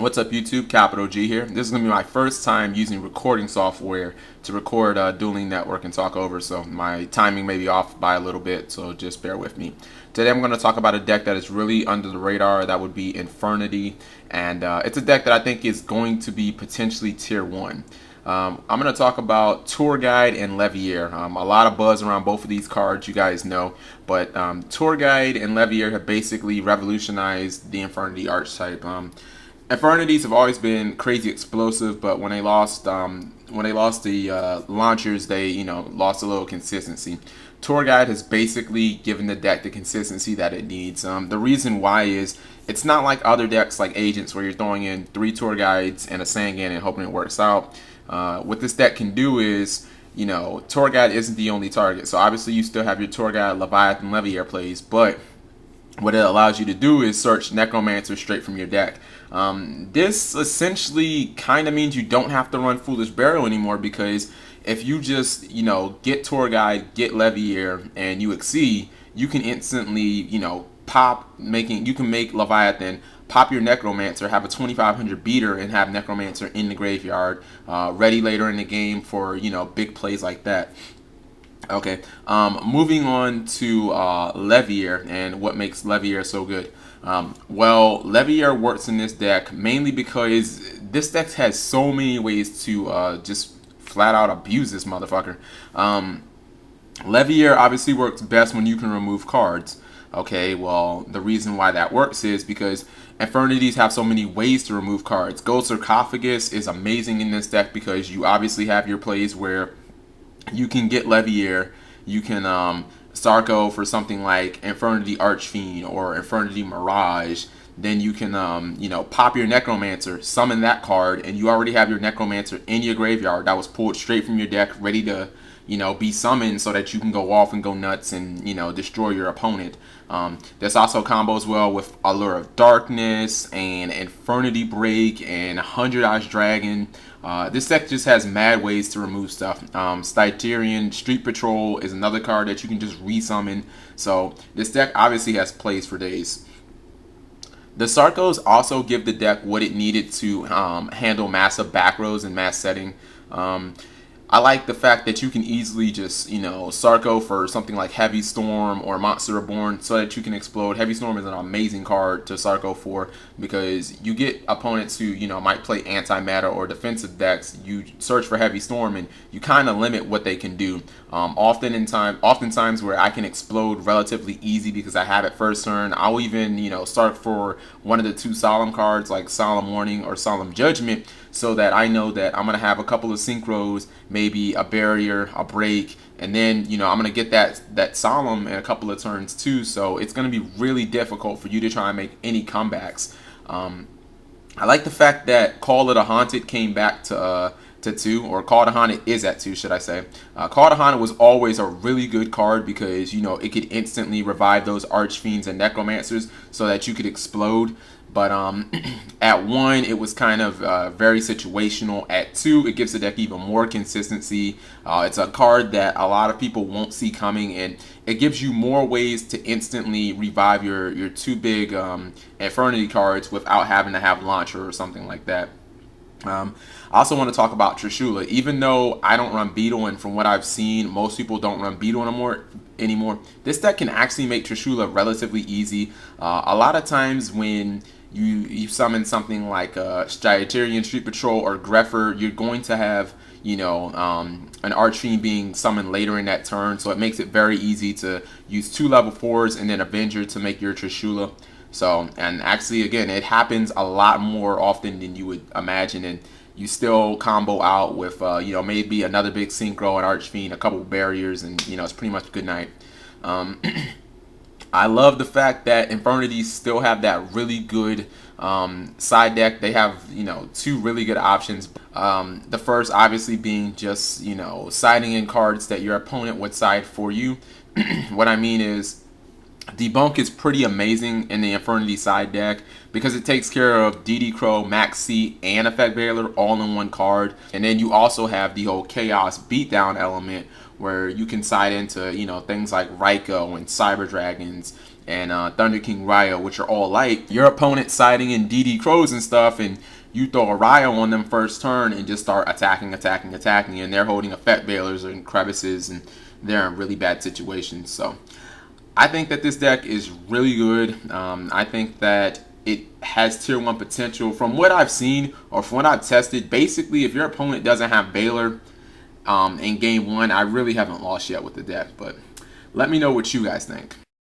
What's up YouTube, Capital G here. This is going to be my first time using recording software to record Dueling Network and talk over, so my timing may be off by a little bit, so just bear with me. Today I'm going to talk about a deck that is really under the radar. That would be Infernity, and it's a deck that I think is going to be potentially tier 1. I'm going to talk about Tour Guide and Levier. A lot of buzz around both of these cards, you guys know, but Tour Guide and Levier have basically revolutionized the Infernity archetype. Infernities have always been crazy explosive, but when they lost the launchers, they lost a little consistency. Tour Guide has basically given the deck the consistency that it needs. The reason why is it's not like other decks like Agents where you're throwing in 3 Tour Guides and a Sangan and hoping it works out. What this deck can do is, Tour Guide isn't the only target. So obviously you still have your Tour Guide, Leviathan, Levier plays, but what it allows you to do is search Necromancer straight from your deck. This essentially kind of means you don't have to run Foolish Burial anymore, because if you just, get Tour Guide, get Levier, and you exceed, you can instantly, you can make Leviathan, pop your Necromancer, have a 2500 beater, and have Necromancer in the graveyard, ready later in the game for, big plays like that. Okay, moving on to Levier and what makes Levier so good. Well, Levier works in this deck mainly because this deck has so many ways to just flat out abuse this motherfucker. Levier obviously works best when you can remove cards. Okay, well, the reason why that works is because Infernities have so many ways to remove cards. Gold Sarcophagus is amazing in this deck because you obviously have your plays where you can get Levier, you can Sarco for something like Infernity Archfiend or Infernity Mirage. Then you can pop your Necromancer, summon that card, and you already have your Necromancer in your graveyard that was pulled straight from your deck, ready to be summoned so that you can go off and go nuts and destroy your opponent. There's also combos well with Allure of Darkness and Infernity Break and 100 Eyes Dragon. This deck just has mad ways to remove stuff. Styterian Street Patrol is another card that you can just resummon. So this deck obviously has plays for days. The Sarcos also give the deck what it needed to handle massive back rows and mass setting. I like the fact that you can easily just, Sarco for something like Heavy Storm or Monster Reborn so that you can explode. Heavy Storm is an amazing card to Sarco for because you get opponents who, might play anti-meta or defensive decks. You search for Heavy Storm and you kind of limit what they can do. Oftentimes where I can explode relatively easy because I have it first turn, I'll even, start for one of the 2 Solemn cards like Solemn Warning or Solemn Judgment, so that I know that I'm going to have a couple of synchros, maybe a barrier, a break, and then, I'm going to get that Solemn in a couple of turns too, so it's going to be really difficult for you to try and make any comebacks. I like the fact that Call of the Haunted came back to 2, or Call of the Haunted is at 2, should I say. Call of the Haunted was always a really good card because, it could instantly revive those Archfiends and Necromancers so that you could explode. But at 1, it was kind of very situational. At 2, it gives the deck even more consistency. It's a card that a lot of people won't see coming, and it gives you more ways to instantly revive your 2 big Infernity cards without having to have Launcher or something like that. I also want to talk about Trishula. Even though I don't run Beetle, and from what I've seen, most people don't run Beetle anymore, this deck can actually make Trishula relatively easy. A lot of times when you summon something like Styterian Street Patrol or Greffer, you're going to have an Archfiend being summoned later in that turn, so it makes it very easy to use 2 level 4s and then Avenger to make your Trishula. So, and actually, again, it happens a lot more often than you would imagine, and you still combo out with, maybe another big Synchro, an Archfiend, a couple barriers, and, it's pretty much a good night. I love the fact that Infernities still have that really good side deck. They have, 2 really good options. The first, obviously, being just, siding in cards that your opponent would side for you. What I mean is, Debunk is pretty amazing in the Infernity side deck because it takes care of DD Crow, Max C, and Effect Veiler all in one card. And then you also have the whole Chaos Beatdown element where you can side into, things like Ryko and Cyber Dragons and Thunder King Ryo, which are all light, your opponent siding in DD Crows and stuff, and you throw a Ryo on them first turn and just start attacking, and they're holding effect veilers and crevices, and they're in really bad situations. So I think that this deck is really good. I think that it has tier 1 potential. From what I've seen or from what I've tested, basically if your opponent doesn't have Veiler in game 1, I really haven't lost yet with the deck. But let me know what you guys think.